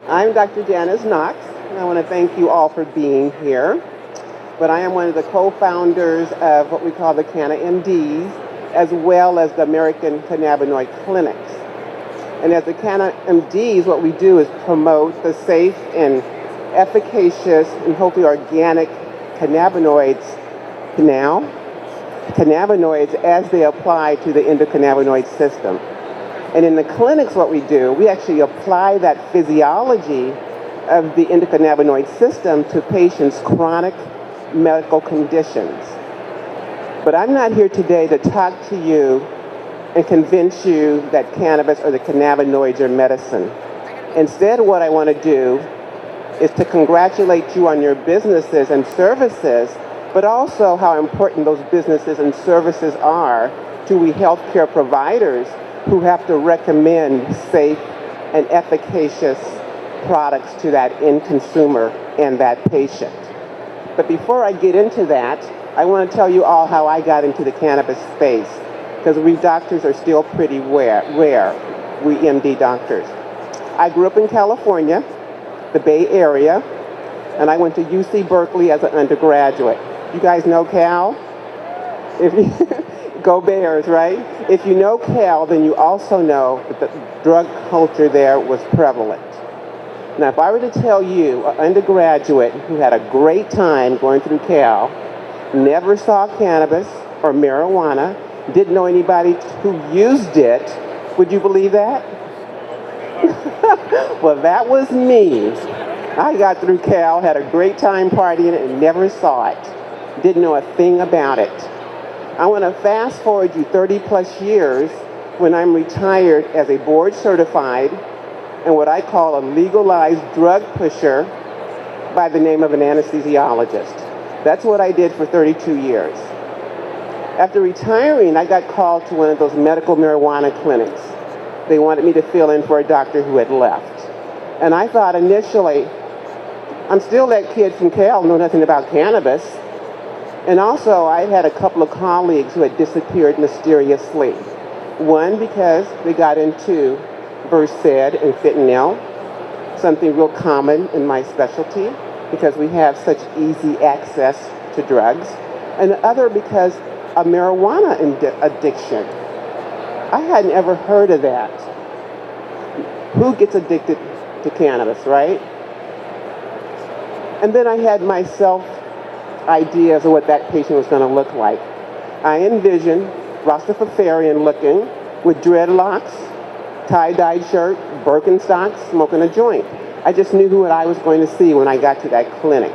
I'm Dr. Janice Knox, and I want to thank you all for being here. But I am one of the co-founders of what we call the Canna MDs, as well as the American Cannabinoid Clinics. And as the Canna MDs, what we do is promote the safe and efficacious and hopefully organic cannabinoids as they apply to the endocannabinoid system. And in the clinics, what we do, we actually apply that physiology of the endocannabinoid system to patients' chronic medical conditions. But I'm not here today to talk to you and convince you that cannabis or the cannabinoids are medicine. Instead, what I want to do is to congratulate you on your businesses and services, but also how important those businesses and services are to we healthcare providers who have to recommend safe and efficacious products to that end consumer and that patient. But before I get into that, I want to tell you all how I got into the cannabis space, because we doctors are still pretty rare, we MD doctors. I grew up in California, the Bay Area, and I went to UC Berkeley as an undergraduate. You guys know Cal? If you go Bears, right? If you know Cal, then you also know that the drug culture there was prevalent. Now, if I were to tell you, an undergraduate who had a great time going through Cal, never saw cannabis or marijuana, didn't know anybody who used it, would you believe that? Well, that was me. I got through Cal, had a great time partying and never saw it. Didn't know a thing about it. I want to fast forward you 30 plus years when I'm retired as a board certified and what I call a legalized drug pusher by the name of an anesthesiologist. That's what I did for 32 years. After retiring, I got called to one of those medical marijuana clinics. They wanted me to fill in for a doctor who had left. And I thought initially, I'm still that kid from Cal, know nothing about cannabis. And also, I had a couple of colleagues who had disappeared mysteriously. One, because they got into Versed and fentanyl, something real common in my specialty, because we have such easy access to drugs. And the other, because of marijuana addiction. I hadn't ever heard of that. Who gets addicted to cannabis, right? And then I had myself ideas of what that patient was going to look like. I envisioned Rastafarian looking with dreadlocks, tie-dyed shirt, Birkenstocks, smoking a joint. I just knew who I was going to see when I got to that clinic.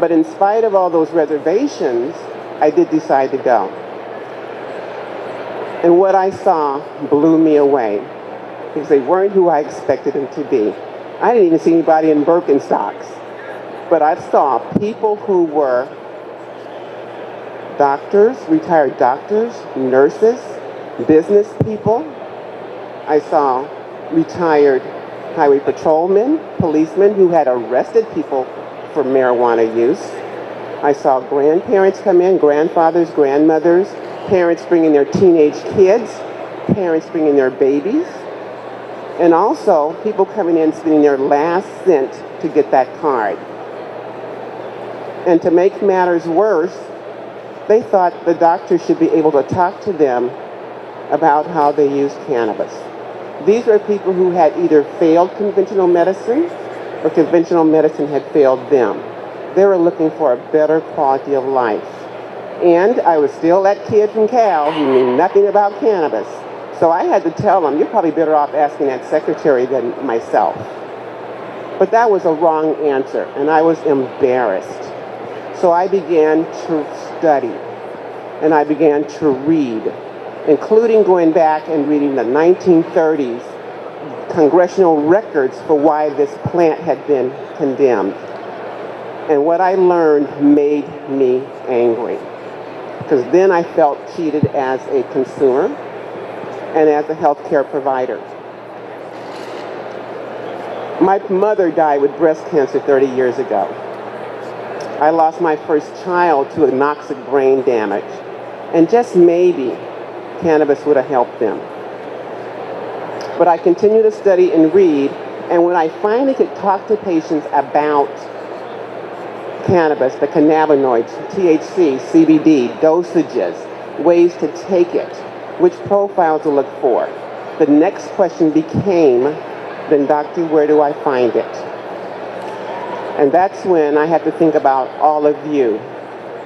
But in spite of all those reservations, I did decide to go. And what I saw blew me away, because they weren't who I expected them to be. I didn't even see anybody in Birkenstocks. But I saw people who were doctors, retired doctors, nurses, business people. I saw retired highway patrolmen, policemen who had arrested people for marijuana use. I saw grandparents come in, grandfathers, grandmothers, parents bringing their teenage kids, parents bringing their babies, and also people coming in spending their last cent to get that card. And to make matters worse, they thought the doctor should be able to talk to them about how they use cannabis. These were people who had either failed conventional medicine or conventional medicine had failed them. They were looking for a better quality of life. And I was still that kid from Cal who knew nothing about cannabis. So I had to tell them, you're probably better off asking that secretary than myself. But that was a wrong answer, and I was embarrassed. So I began to study, and I began to read, including going back and reading the 1930s congressional records for why this plant had been condemned. And what I learned made me angry, because then I felt cheated as a consumer and as a healthcare provider. My mother died with breast cancer 30 years ago. I lost my first child to anoxic brain damage, and just maybe cannabis would have helped them. But I continued to study and read, And when I finally could talk to patients about cannabis, the cannabinoids, THC, CBD, dosages, ways to take it, which profiles to look for, the next question became, then doctor, where do I find it? And that's when I had to think about all of you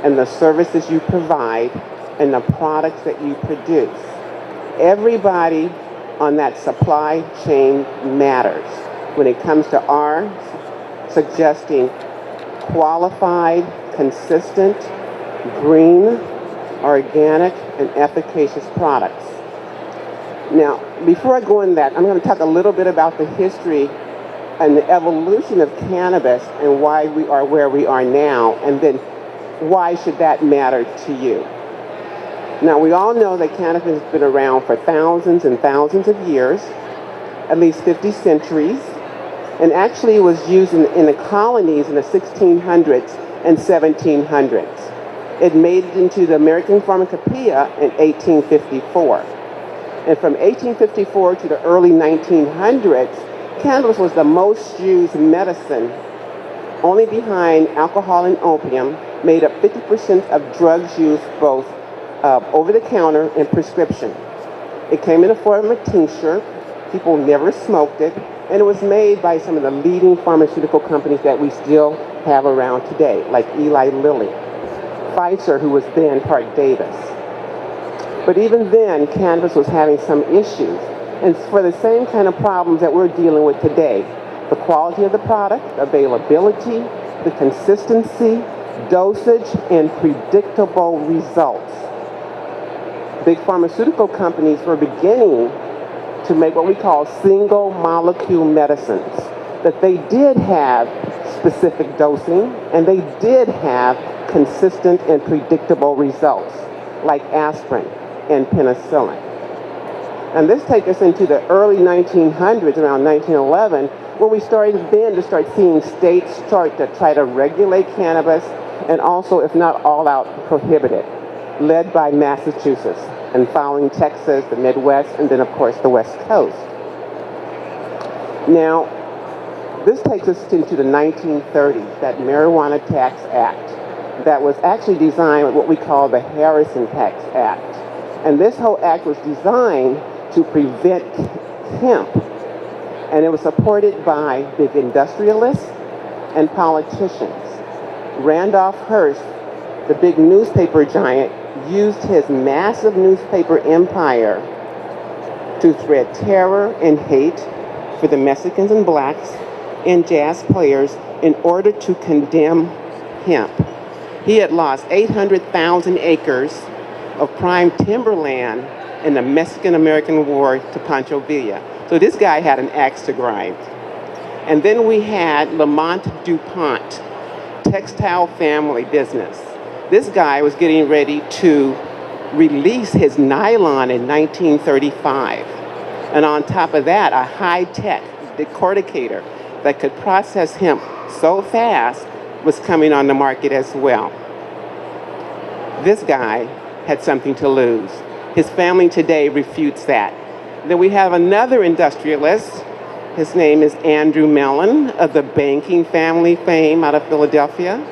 and the services you provide and the products that you produce. Everybody on that supply chain matters when it comes to our suggesting qualified, consistent, green, organic, and efficacious products. Now, before I go into that, I'm going to talk a little bit about the history and the evolution of cannabis and why we are where we are now, and then why should that matter to you. Now, we all know that cannabis has been around for thousands and thousands of years, at least 50 centuries, and actually was used in the colonies in the 1600s and 1700s. It made it into the American Pharmacopoeia in 1854. And from 1854 to the early 1900s, cannabis was the most used medicine, only behind alcohol and opium, made up 50% of drugs used both over the counter and prescription. It came in the form of a tincture. People never smoked it. And it was made by some of the leading pharmaceutical companies that we still have around today, like Eli Lilly, Pfizer, who was then Parke-Davis. But even then, cannabis was having some issues. And for the same kind of problems that we're dealing with today, the quality of the product, availability, the consistency, dosage, and predictable results. Big pharmaceutical companies were beginning to make what we call single molecule medicines, that they did have specific dosing and they did have consistent and predictable results, like aspirin and penicillin. And this takes us into the early 1900s, around 1911, when we started then to start seeing states start to try to regulate cannabis and also, if not all out, prohibit it, led by Massachusetts and following Texas, the Midwest, and then of course the West Coast. Now, this takes us into the 1930s, that Marijuana Tax Act that was actually designed with what we call the Harrison Tax Act. And this whole act was designed to prevent hemp. And it was supported by big industrialists and politicians. Randolph Hearst, the big newspaper giant, used his massive newspaper empire to spread terror and hate for the Mexicans and blacks and jazz players in order to condemn hemp. He had lost 800,000 acres of prime timberland in the Mexican-American War to Pancho Villa. So this guy had an axe to grind. And then we had Lamont DuPont, textile family business. This guy was getting ready to release his nylon in 1935. And on top of that, a high-tech decorticator that could process hemp so fast was coming on the market as well. This guy had something to lose. His family today refutes that. Then we have another industrialist. His name is Andrew Mellon of the banking family fame out of Philadelphia.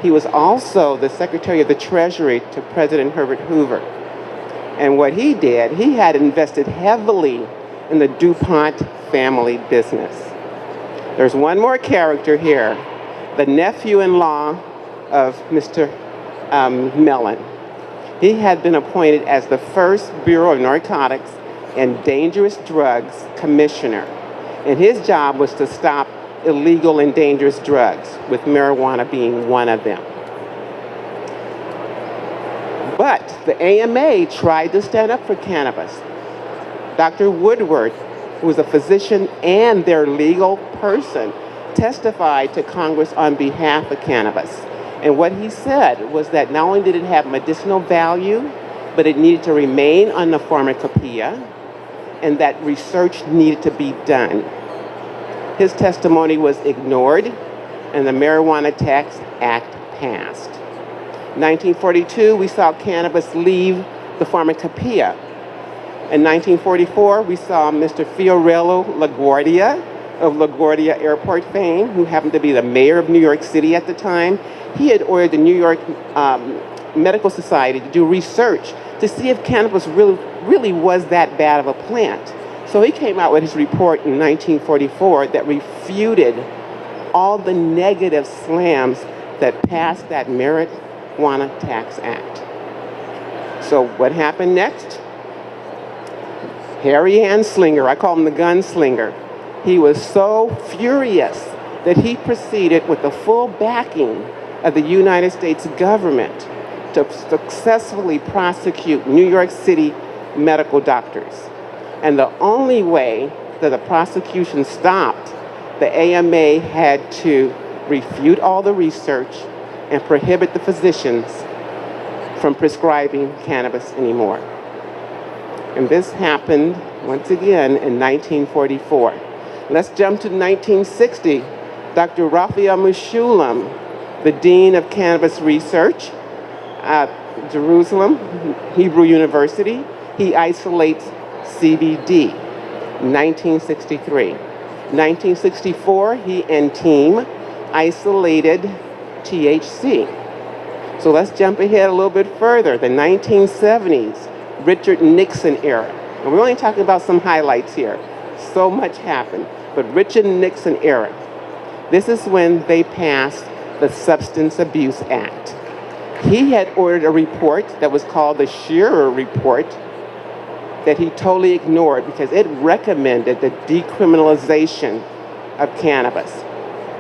He was also the Secretary of the Treasury to President Herbert Hoover. And what he did, he had invested heavily in the DuPont family business. There's one more character here, the nephew-in-law of Mr. Mellon. He had been appointed as the first Bureau of Narcotics and Dangerous Drugs Commissioner. And his job was to stop illegal and dangerous drugs, with marijuana being one of them. But the AMA tried to stand up for cannabis. Dr. Woodward, who was a physician and their legal person, testified to Congress on behalf of cannabis. And what he said was that not only did it have medicinal value, but it needed to remain on the pharmacopoeia, and that research needed to be done. His testimony was ignored, and the Marijuana Tax Act passed. 1942, we saw cannabis leave the pharmacopoeia. In 1944, we saw Mr. Fiorello LaGuardia of LaGuardia Airport fame, who happened to be the mayor of New York City at the time, he had ordered the New York Medical Society to do research to see if cannabis really was that bad of a plant. So he came out with his report in 1944 that refuted all the negative slams that passed that Marijuana Tax Act. So what happened next? Harry Anslinger, I call him the gunslinger, he was so furious that he proceeded with the full backing of the United States government to successfully prosecute New York City medical doctors. And the only way that the prosecution stopped, the AMA had to refute all the research and prohibit the physicians from prescribing cannabis anymore. And this happened, once again, in 1944. Let's jump to 1960. Dr. Raphael Mechoulam, the Dean of Cannabis Research at Jerusalem Hebrew University, he isolates CBD, 1963. 1964, he and team isolated THC. So let's jump ahead a little bit further. The 1970s, Richard Nixon era. And we're only talking about some highlights here. So much happened. But Richard Nixon era. This is when they passed the Substance Abuse Act. He had ordered a report that was called the Shearer Report that he totally ignored because it recommended the decriminalization of cannabis.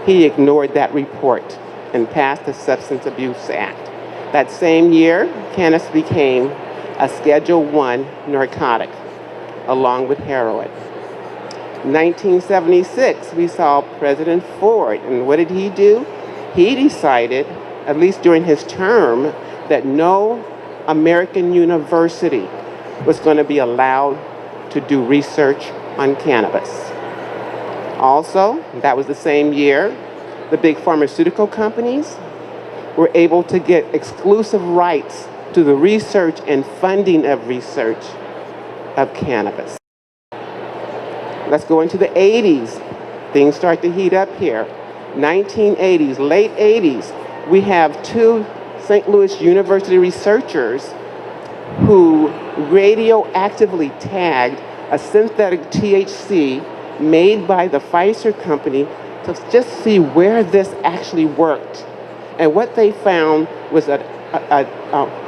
He ignored that report and passed the Substance Abuse Act. That same year, cannabis became a Schedule I narcotic, along with heroin. 1976, we saw President Ford, and what did he do? He decided, at least during his term, that no American university was going to be allowed to do research on cannabis. Also, that was the same year, the big pharmaceutical companies were able to get exclusive rights to the research and funding of research of cannabis. Let's go into the 80s. Things start to heat up here. 1980s, late 80s, we have two St. Louis University researchers who radioactively tagged a synthetic THC made by the Pfizer company to just see where this actually worked. And what they found was a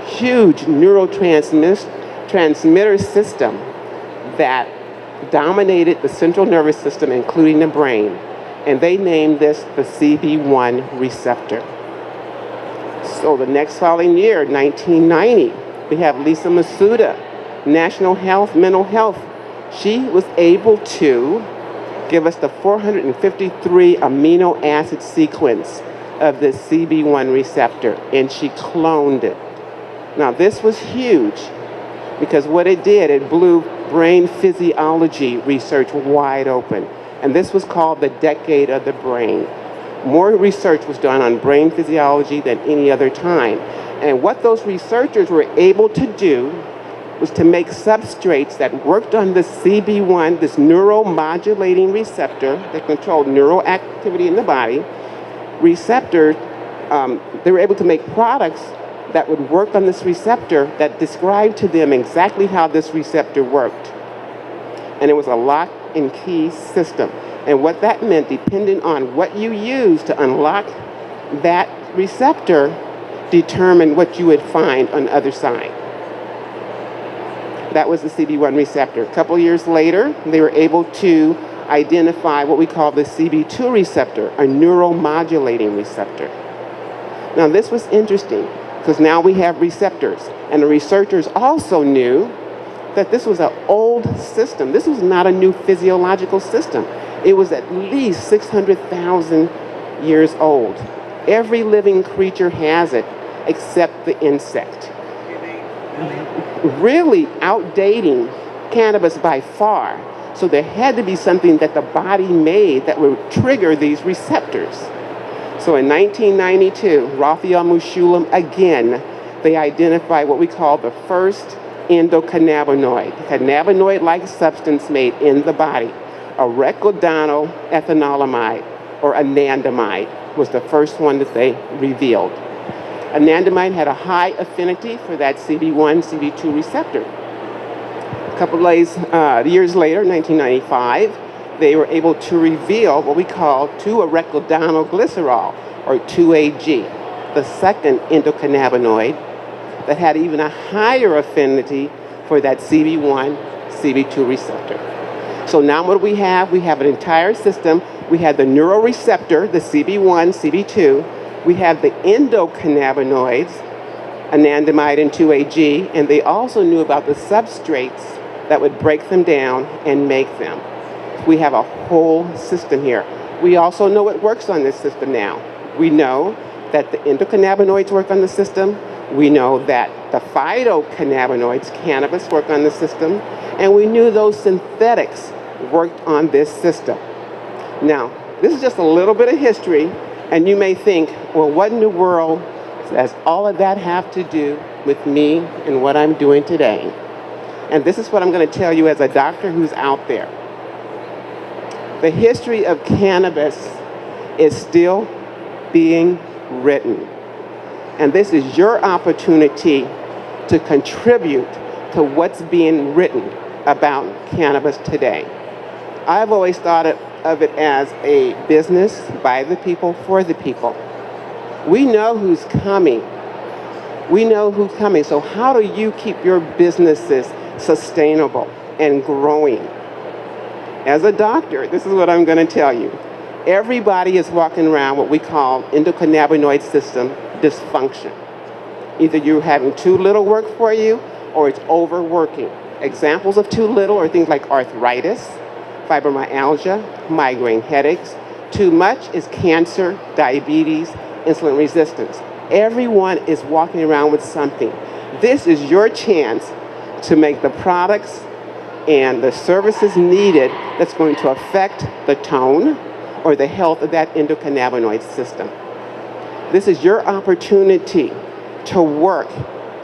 huge neurotransmitter system that dominated the central nervous system, including the brain. And they named this the CB1 receptor. So the next following year, 1990, we have Lisa Masuda, National Health, Mental Health. She was able to give us the 453 amino acid sequence of the CB1 receptor, and she cloned it. Now, this was huge because what it did, it blew brain physiology research wide open. And this was called the decade of the brain. More research was done on brain physiology than any other time. And what those researchers were able to do was to make substrates that worked on the CB1, this neuromodulating receptor that controlled neural activity in the body. Receptor, they were able to make products that would work on this receptor that described to them exactly how this receptor worked. And it was a lock and key system. And what that meant, depending on what you used to unlock that receptor, determined what you would find on the other side. That was the CB1 receptor. A couple years later, they were able to identify what we call the CB2 receptor, a neuromodulating receptor. Now, this was interesting because now we have receptors, and the researchers also knew that this was an old system. This was not a new physiological system. It was at least 600,000 years old. Every living creature has it except the insect. Really outdating cannabis by far. So there had to be something that the body made that would trigger these receptors. So in 1992, Raphael Mechoulam, again, they identified what we call the first endocannabinoid, cannabinoid-like substance made in the body. Arachidonyl-ethanolamide, or anandamide, was the first one that they revealed. Anandamide had a high affinity for that CB1, CB2 receptor. A couple of years later, 1995, they were able to reveal what we call 2-arachidonoglycerol, or 2-AG, the second endocannabinoid that had even a higher affinity for that CB1, CB2 receptor. So now what do we have? We have an entire system. We have the neuroreceptor, the CB1, CB2. We have the endocannabinoids, anandamide and 2-AG, and they also knew about the substrates that would break them down and make them. We have a whole system here. We also know what works on this system now. We know that the endocannabinoids work on the system. We know that the phytocannabinoids, cannabis, work on the system. And we knew those synthetics worked on this system. Now, this is just a little bit of history, and you may think, well, what in the world does all of that have to do with me and what I'm doing today? And this is what I'm going to tell you as a doctor who's out there. The history of cannabis is still being written. And this is your opportunity to contribute to what's being written about cannabis today. I've always thought of it as a business by the people, for the people. We know who's coming. We know who's coming. So how do you keep your businesses sustainable and growing? As a doctor, this is what I'm going to tell you. Everybody is walking around what we call endocannabinoid system dysfunction. Either you're having too little work for you or it's overworking. Examples of too little are things like arthritis, fibromyalgia, migraine headaches. Too much is cancer, diabetes, insulin resistance. Everyone is walking around with something. This is your chance to make the products and the services needed that's going to affect the tone or the health of that endocannabinoid system. This is your opportunity to work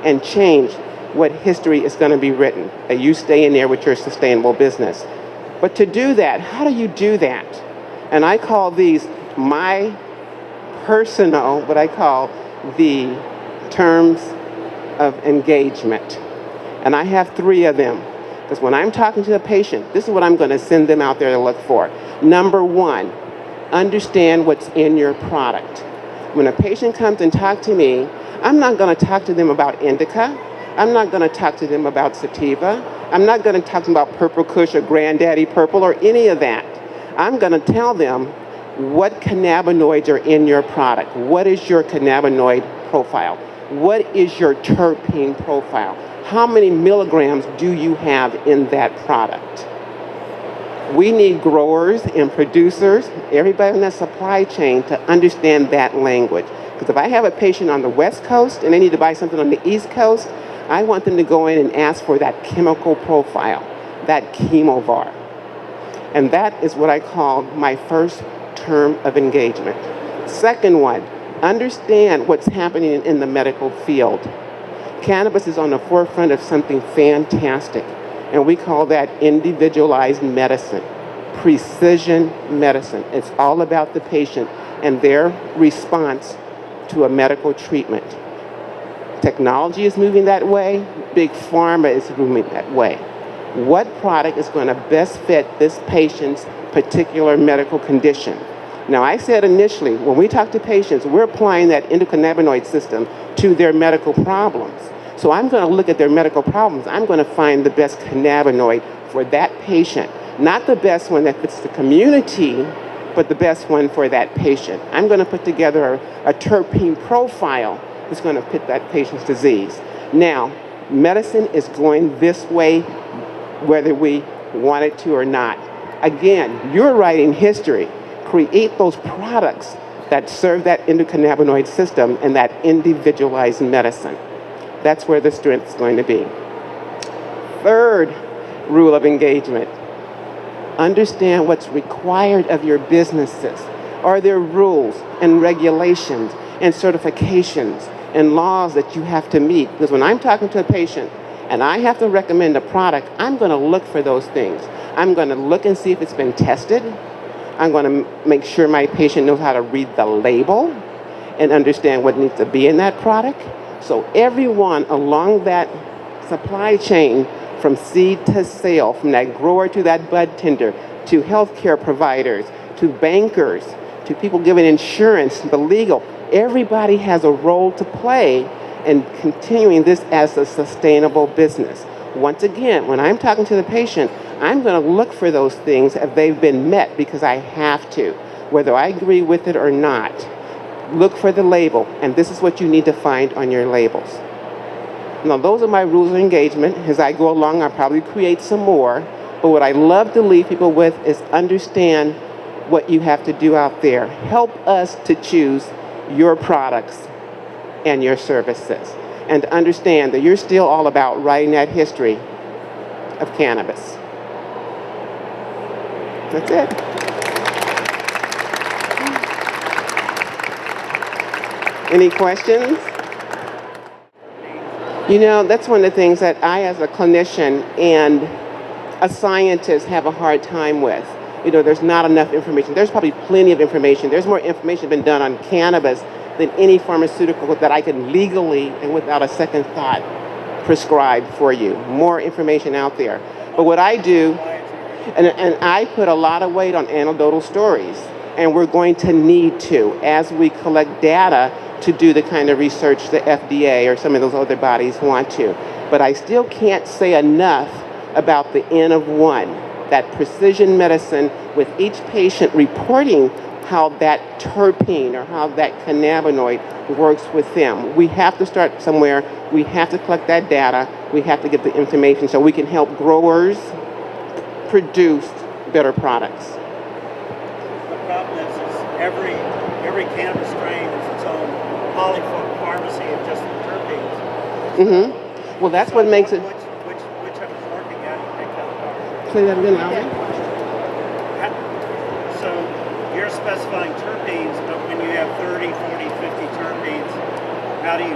and change what history is going to be written, that you stay in there with your sustainable business. But to do that, how do you do that? And I call these my personal, what I call the terms of engagement. And I have 3 of them. Because when I'm talking to a patient, this is what I'm going to send them out there to look for. Number 1, understand what's in your product. When a patient comes and talks to me, I'm not going to talk to them about indica. I'm not going to talk to them about sativa. I'm not going to talk to them about purple kush or granddaddy purple or any of that. I'm going to tell them what cannabinoids are in your product. What is your cannabinoid profile? What is your terpene profile? How many milligrams do you have in that product? We need growers and producers, everybody in the supply chain, to understand that language. Because if I have a patient on the West Coast and they need to buy something on the East Coast, I want them to go in and ask for that chemical profile, that chemovar. And that is what I call my first term of engagement. Second one, understand what's happening in the medical field. Cannabis is on the forefront of something fantastic, and we call that individualized medicine, precision medicine. It's all about the patient and their response to a medical treatment. Technology is moving that way. Big pharma is moving that way. What product is going to best fit this patient's particular medical condition? Now, I said initially, when we talk to patients, we're applying that endocannabinoid system to their medical problems. So I'm going to look at their medical problems. I'm going to find the best cannabinoid for that patient. Not the best one that fits the community, but the best one for that patient. I'm going to put together a terpene profile that's going to fit that patient's disease. Now, medicine is going this way, whether we want it to or not. Again, you're writing history. Create those products that serve that endocannabinoid system and that individualized medicine. That's where the strength is going to be. Third rule of engagement. Understand what's required of your businesses. Are there rules and regulations and certifications and laws that you have to meet? Because when I'm talking to a patient and I have to recommend a product, I'm going to look for those things. I'm going to look and see if it's been tested. I'm going to make sure my patient knows how to read the label and understand what needs to be in that product. So everyone along that supply chain, from seed to sale, from that grower to that bud tender, to healthcare providers, to bankers, to people giving insurance, the legal, everybody has a role to play in continuing this as a sustainable business. Once again, when I'm talking to the patient, I'm going to look for those things if they've been met, because I have to, whether I agree with it or not. Look for the label, and this is what you need to find on your labels. Now, those are my rules of engagement. As I go along, I'll probably create some more, but what I love to leave people with is understand what you have to do out there. Help us to choose your products and your services, and understand that you're still all about writing that history of cannabis. That's it. Any questions? You know, that's one of the things that I, as a clinician and a scientist, have a hard time with. You know, there's not enough information. There's probably plenty of information. There's more information been done on cannabis than any pharmaceutical that I can legally and without a second thought prescribe for you. More information out there. But what I do, and I put a lot of weight on anecdotal stories, and we're going to need to, as we collect data, to do the kind of research the FDA or some of those other bodies want to. But I still can't say enough about the N of 1, that precision medicine, with each patient reporting how that terpene or how that cannabinoid works with them. We have to start somewhere. We have to collect that data. We have to get the information so we can help growers produce better products. The problem is every cannabis strain is its own polypharmacy of just the terpenes. Mm-hmm. Well, that's so what makes it. Which I was working at apart. Say that again, Alvin. So you're specifying terpenes, but when you have 30, 40, 50 terpenes, how do you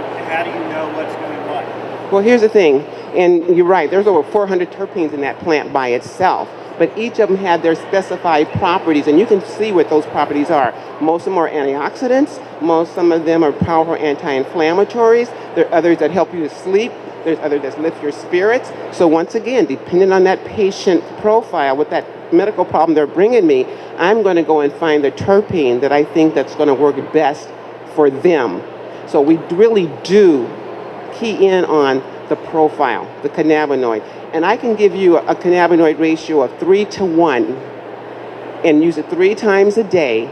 know what's doing what? Well, here's the thing, and you're right. There's over 400 terpenes in that plant by itself. But each of them have their specified properties, and you can see what those properties are. Most of them are antioxidants. Some of them are powerful anti-inflammatories. There are others that help you to sleep. There's others that lift your spirits. So once again, depending on that patient profile, with that medical problem they're bringing me, I'm going to go and find the terpene that I think that's going to work best for them. So we really do key in on the profile, the cannabinoid. And I can give you a cannabinoid ratio of 3 to 1 and use it 3 times a day.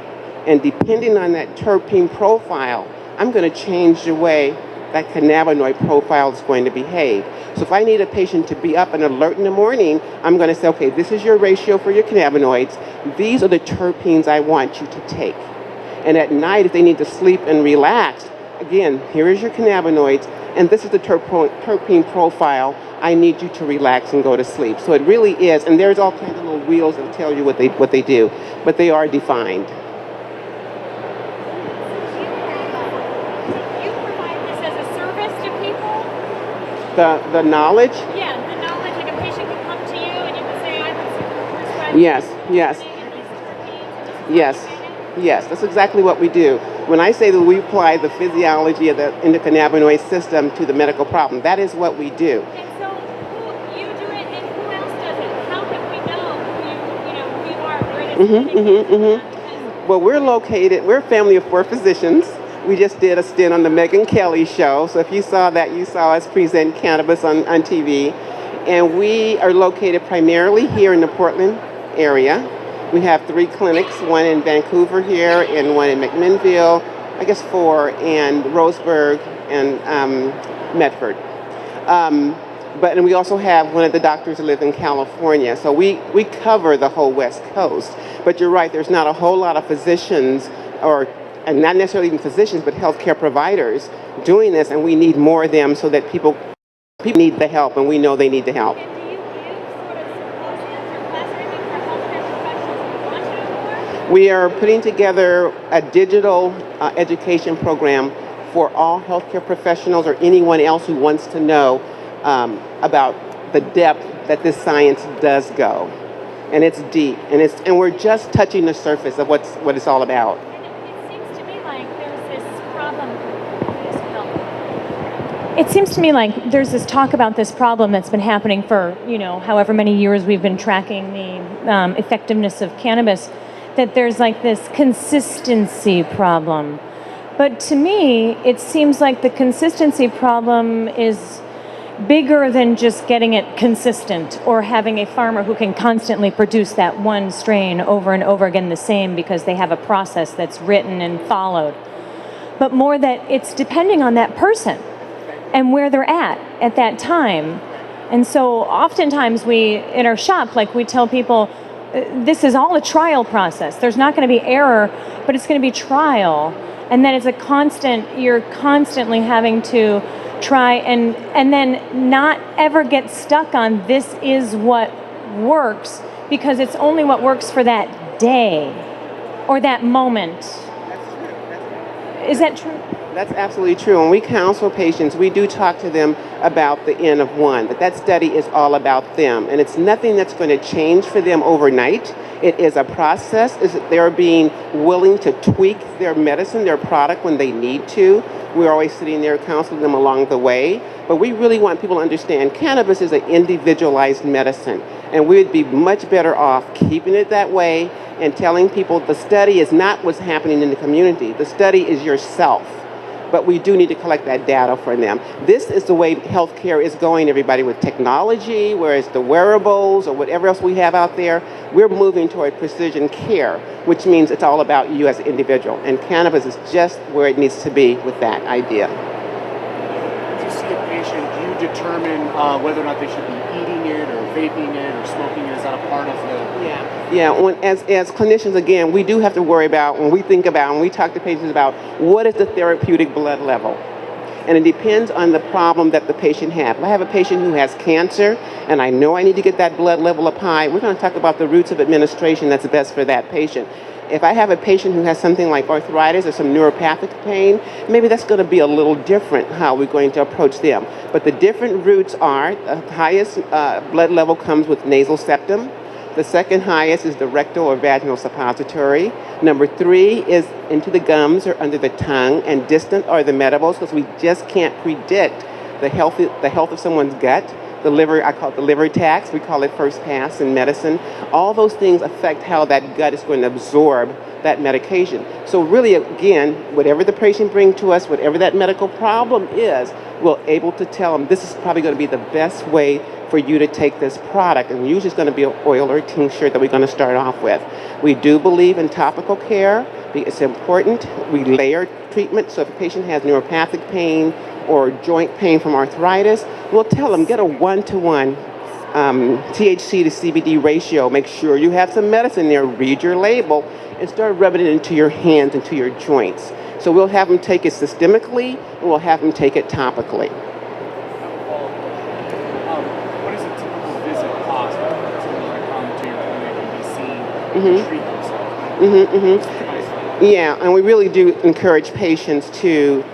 And depending on that terpene profile, I'm going to change the way that cannabinoid profile is going to behave. So if I need a patient to be up and alert in the morning, I'm going to say, okay, this is your ratio for your cannabinoids. These are the terpenes I want you to take. And at night, if they need to sleep and relax, again, here is your cannabinoids, and this is the terpene profile. I need you to relax and go to sleep. So it really is, and there's all kinds of little wheels that tell you what they do, but they are defined. You provide this as a service to people? The knowledge? Yeah, the knowledge. Like a patient can come to you and you can say, I would prescribe. Yes, that's exactly what we do. When I say that we apply the physiology of the endocannabinoid system to the medical problem, that is what we do. And so you do it, and who else does it? How can we know who you are, where it is? Well, we're a family of 4 physicians. We just did a stint on the Megyn Kelly show. So if you saw that, you saw us present cannabis on TV. And we are located primarily here in the Portland area. We have 3 clinics, one in Vancouver here and one in McMinnville, I guess 4, and Roseburg and Medford. And we also have one of the doctors who live in California. So we cover the whole West Coast. But you're right, there's not a whole lot of physicians, and not necessarily even physicians, but healthcare providers doing this, and we need more of them so that people need the help, and we know they need the help. And do you give sort of symposiums or class training for healthcare professionals who want to know more? We are putting together a digital education program for all healthcare professionals or anyone else who wants to know about the depth that this science does go. and it's deep, and we're just touching the surface of what it's all about. And it seems to me like there's this problem. It seems to me like there's this talk about this problem that's been happening for, however many years we've been tracking the effectiveness of cannabis, that there's like this consistency problem. But to me, it seems like the consistency problem is bigger than just getting it consistent or having a farmer who can constantly produce that one strain over and over again the same because they have a process that's written and followed. But more that it's depending on that person and where they're at that time. And so oftentimes in our shop, like we tell people, this is all a trial process. There's not going to be error, but it's going to be trial. And then it's a constant, you're constantly having to try and then not ever get stuck on this is what works, because it's only what works for that day or that moment. Is that true? That's absolutely true. When we counsel patients, we do talk to them about the N of one, but that study is all about them. And it's nothing that's going to change for them overnight. It is a process. They're being willing to tweak their medicine, their product when they need to. We're always sitting there counseling them along the way. But we really want people to understand cannabis is an individualized medicine. And we'd be much better off keeping it that way and telling people the study is not what's happening in the community. The study is yourself. But we do need to collect that data for them. This is the way healthcare is going, everybody, with technology, whereas the wearables or whatever else we have out there, we're moving toward precision care, which means it's all about you as an individual. And cannabis is just where it needs to be with that idea. As you see a patient, do you determine whether or not they should be eating it or vaping it or smoking it? Is that a part of the... Yeah, as clinicians, again, we do have to worry about, when we talk to patients about what is the therapeutic blood level. And it depends on the problem that the patient has. If I have a patient who has cancer and I know I need to get that blood level up high, we're going to talk about the routes of administration that's best for that patient. If I have a patient who has something like arthritis or some neuropathic pain, maybe that's going to be a little different how we're going to approach them. But the different routes are, the highest blood level comes with nasal septum. The second highest is the rectal or vaginal suppository. Number 3 is into the gums or under the tongue, and distant are the metabolics, because we just can't predict the health of someone's gut. The liver, I call it the liver tax. We call it first pass in medicine. All those things affect how that gut is going to absorb that medication. So really, again, whatever the patient brings to us, whatever that medical problem is, we're able to tell them this is probably going to be the best way for you to take this product. And usually it's going to be an oil or a tincture that we're going to start off with. We do believe in topical care. It's important. We layer treatment. So if a patient has neuropathic pain or joint pain from arthritis, we'll tell them get a 1-to-1 THC to CBD ratio. Make sure you have some medicine there. Read your label and start rubbing it into your hands, into your joints. So we'll have them take it systemically, and we'll have them take it topically. What is a typical visit cost for someone to come to your clinic and be seen and treat themselves? Yeah, and we really do encourage patients to,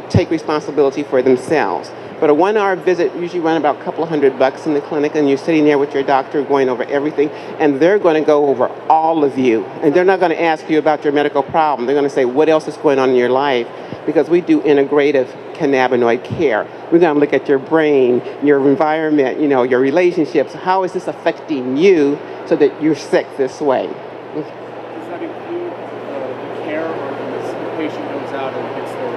take responsibility for themselves. But a 1-hour visit usually run about a couple of $100 in the clinic, and you're sitting there with your doctor going over everything, and they're going to go over all of you. And they're not going to ask you about your medical problem. They're going to say, what else is going on in your life? Because we do integrative cannabinoid care. We're going to look at your brain, your environment, your relationships. How is this affecting you so that you're sick this way? Does that include the care, or the patient goes out and gets their own?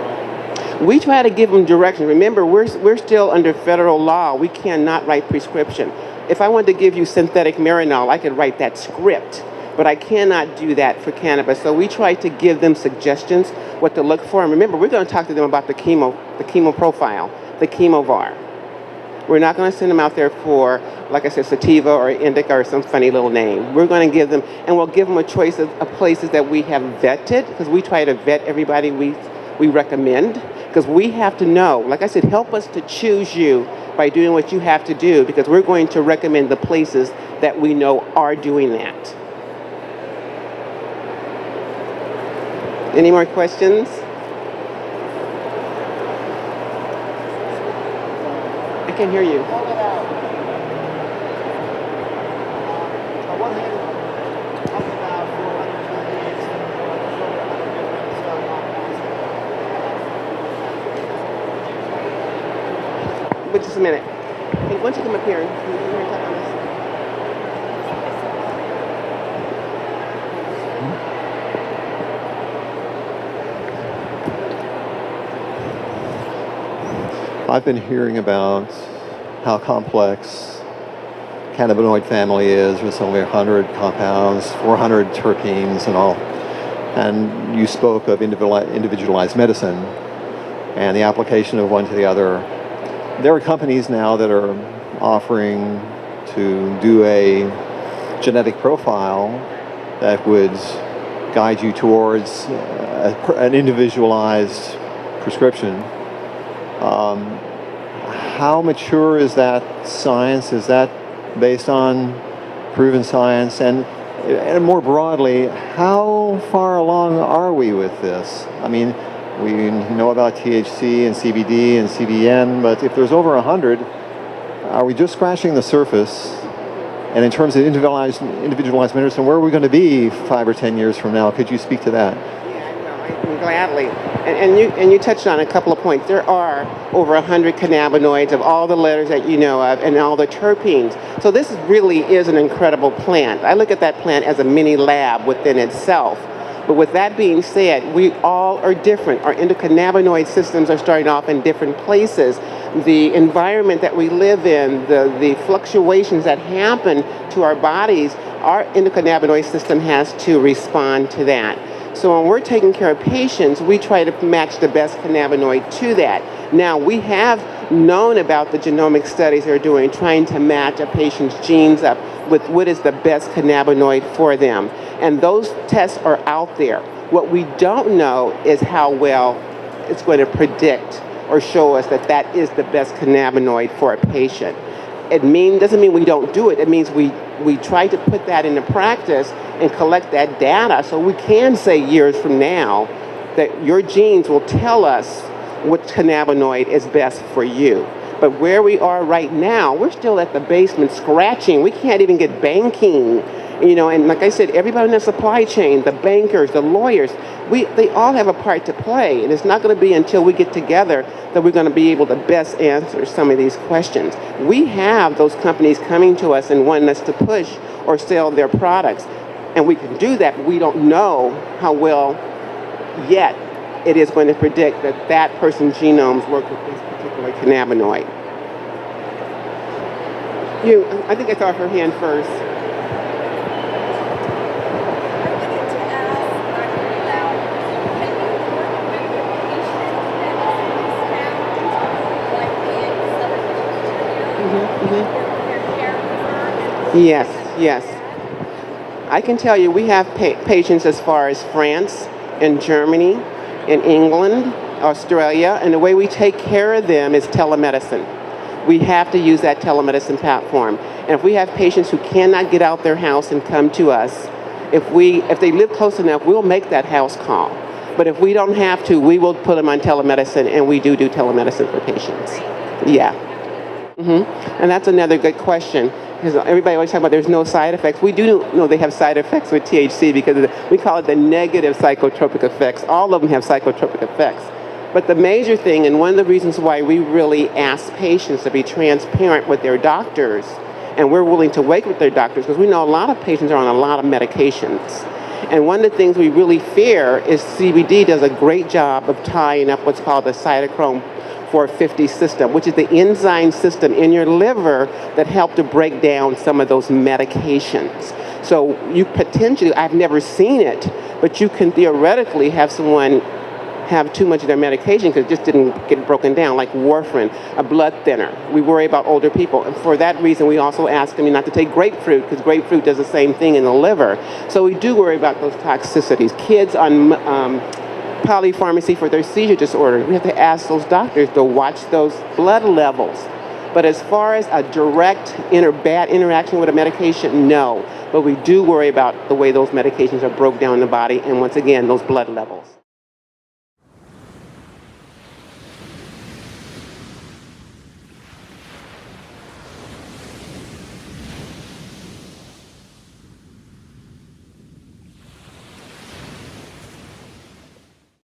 We try to give them direction. Remember, we're still under federal law. We cannot write prescription. If I wanted to give you synthetic Marinol, I could write that script, but I cannot do that for cannabis. So we try to give them suggestions, what to look for. And remember, we're going to talk to them about the chemo profile, the chemovar. We're not going to send them out there for, like I said, sativa or indica or some funny little name. We're going to give them, and we'll give them a choice of places that we have vetted, because we try to vet everybody we recommend, because we have to know, like I said, help us to choose you by doing what you have to do, because we're going to recommend the places that we know are doing that. Any more questions? I can't hear you. Hold it out. On one hand, just a minute. Hey, why don't you come up here and come here and talk on this? I've been hearing about how complex cannabinoid family is with only 100 compounds, 400 terpenes and all. And you spoke of individualized medicine and the application of one to the other. There are companies now that are offering to do a genetic profile that would guide you towards an individualized prescription. How mature is that science? Is that based on proven science? And more broadly, how far along are we with this? I mean, we know about THC and CBD and CBN, but if there's over 100, are we just scratching the surface? And in terms of individualized medicine, where are we going to be 5 or 10 years from now? Could you speak to that? Gladly. And you touched on a couple of points. There are over 100 cannabinoids of all the letters that you know of and all the terpenes. So this really is an incredible plant. I look at that plant as a mini lab within itself. But with that being said, we all are different. Our endocannabinoid systems are starting off in different places. The environment that we live in, the fluctuations that happen to our bodies, our endocannabinoid system has to respond to that. So when we're taking care of patients, we try to match the best cannabinoid to that. Now, we have known about the genomic studies they're doing, trying to match a patient's genes up with what is the best cannabinoid for them. And those tests are out there. What we don't know is how well it's going to predict or show us that that is the best cannabinoid for a patient. It doesn't mean we don't do it. It means we try to put that into practice and collect that data so we can say years from now that your genes will tell us which cannabinoid is best for you. But where we are right now, we're still at the basement scratching. We can't even get banking, and like I said, everybody in the supply chain, the bankers, the lawyers, they all have a part to play. And it's not going to be until we get together that we're going to be able to best answer some of these questions. We have those companies coming to us and wanting us to push or sell their products. And we can do that, but we don't know how well yet it is going to predict that that person's genomes work with this particular cannabinoid. I think I saw her hand first. Yes. I can tell you we have patients as far as France and Germany and England, Australia, and the way we take care of them is telemedicine. We have to use that telemedicine platform. And if we have patients who cannot get out their house and come to us, if they live close enough, we'll make that house call. But if we don't have to, we will put them on telemedicine, and we do telemedicine for patients. Yeah. And that's another good question. Because everybody always talks about there's no side effects. We do know they have side effects with THC because we call it the negative psychotropic effects. All of them have psychotropic effects. But the major thing, and one of the reasons why we really ask patients to be transparent with their doctors, and we're willing to wait with their doctors, because we know a lot of patients are on a lot of medications. And one of the things we really fear is CBD does a great job of tying up what's called the cytochrome 450 system, which is the enzyme system in your liver that help to break down some of those medications. So you potentially, I've never seen it, but you can theoretically have someone have too much of their medication because it just didn't get broken down, like warfarin, a blood thinner. We worry about older people. And for that reason, we also ask them not to take grapefruit because grapefruit does the same thing in the liver. So we do worry about those toxicities. Kids on polypharmacy for their seizure disorder, we have to ask those doctors to watch those blood levels. But as far as a direct bad interaction with a medication, no. But we do worry about the way those medications are broke down in the body, and once again, those blood levels.